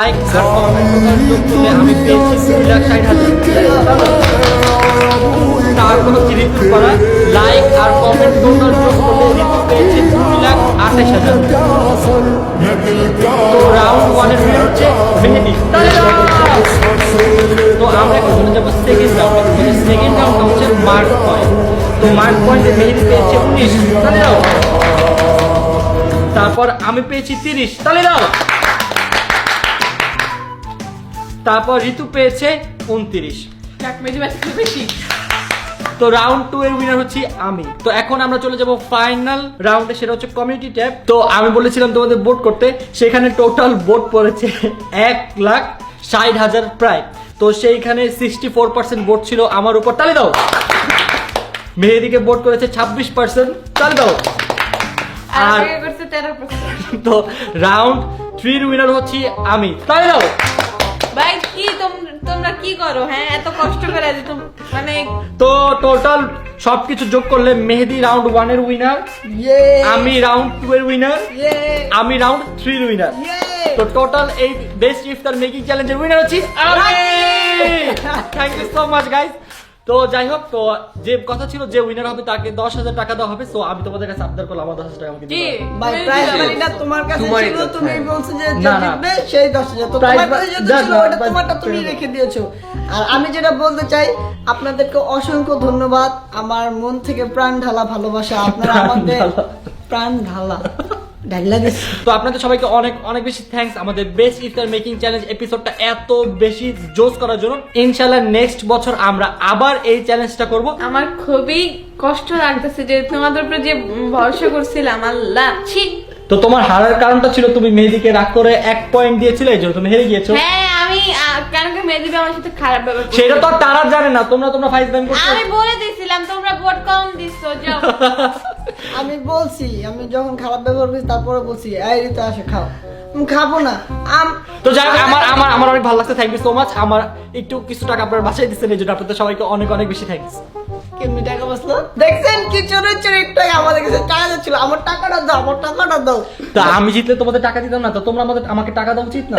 Like আর comment যোগ করলে আমি পেয়েছি 2,60,000। তারপর হচ্ছে ঋতু করা লাইক আর কমেন্ট টোটাল যোগ করলে ঋতু পেয়েছে 2,28,000। তো রাউন্ড ওয়ানের উইনার হচ্ছে মেহেদি। তো আমরা এখন চলে যাবো সেকেন্ড রাউন্ডে। সেকেন্ড রাউন্ডটা হচ্ছে মার্ক পয়েন্ট। তো মার্ক পয়েন্টে মেহেদি পেয়েছে 19। তাহলে দাও। তারপর আমি পেয়েছি 30। তাহলে দাও। তারপর ঋতু পেয়েছে 29। তো রাউন্ড 2 এর উইনার হচ্ছে আমি। তো এখন আমরা চলে যাব ফাইনাল রাউন্ডে, সেটা হচ্ছে কমিউনিটি ট্যাব। তো আমি বলেছিলাম তোমাদের ভোট করতে, সেখানে টোটাল ভোট পড়েছে 1,60,000 প্রায়। তো সেইখানে 64% ভোট ছিল আমার উপর। তালি দাও। মেহেদিকে ভোট করেছে 26%। তালি দাও। আর তো রাউন্ড 3 এর উইনার হচ্ছে আমি। তালি দাও। ভাই কি তোমরা কি করো? হ্যাঁ, এত কষ্ট করে মানে তো টোটাল সবকিছু যোগ করলে মেহেদি রাউন্ড 1 এর উইনার, আমি রাউন্ড 2 এর উইনার, আমি রাউন্ড 3 এর উইনার। তো টোটাল এই বেস্ট ইফতার মেকিং চ্যালেঞ্জের উইনার হচ্ছে আমি। Thank you so much guys. তো যাই হোক, তো যে কথা ছিল যে উইনার হবে তাকে 10,000 টাকা দেওয়া হবে। সো আমি তোমাদের কাছে আবদার করলাম আমার 10,000 টাকা আমাকে দিতে হবে। ভাই প্রাইজ মানিটা তোমার কাছে ছিল, তুমি বলছো যে না, না। জিতবে সেই 10,000। তো তোমার কাছে যেটা ছিল ওটা তোমারটা তুমি রেখে দিয়েছো। আর আমি যেটা বলতে চাই, আপনাদেরকে অসংখ্য ধন্যবাদ। আমার মন থেকে প্রাণ ঢালা ভালোবাসা। আপনারা আমাদের প্রাণ ঢালা তো আপনাদের সবাইকে অনেক অনেক বেশি থ্যাঙ্কস আমাদের বেস্ট ইফতার মেকিং চ্যালেঞ্জ এপিসোডটা এত বেশি জোস করার জন্য। ইনশাআল্লাহ নেক্সট বছর আমরা আবার এই চ্যালেঞ্জটা করব। আমার খুবই কষ্ট লাগতেছে যে তোমাদের উপরে যে ভরসা করছিলাম, আল্লাহ ছি। তো তোমার হারার কারণটা ছিল তুমি মেহেদিকে রাগ করে 1 পয়েন্ট দিয়েছিলে, এই জন্য তুমি হেরে গিয়েছো। হ্যাঁ, আমি কেন কি মেহেদি আমার সাথে খারাপ ব্যবহার করছে? সেটা তো আর তারা জানে না, তোমরা ফাইজ ব্যান করছো। আমি বলে দিয়েছিলাম তোমরা ভোট কম দিচ্ছ, যাও। আমি বলছি, আমি যখন খারাপ ব্যবহার করছি তারপরে বলছি এই রিতা আসে খাও। আমি খাবো না। তো যাই হোক, আমার অনেক ভালো লাগছে। Thank you so much. আমার একটু কিছু টাকা আপনারা বাঁচিয়ে দিচ্ছেন, এই জন্য আপনাদের সবাইকে অনেক অনেক বেশি থ্যাংকস। কেমনি টাকা বাঁচলো দেখছেন? কি চোরে চোরে টাকা আমাদের কাছে টাকা যাচ্ছিল। আমার টাকাটা দাও, আমার টাকাটা দাও। তা আমি জিতলে তোমাদের টাকা দিতাম না? তো তোমরা আমাকে টাকা দেওয়া উচিত না?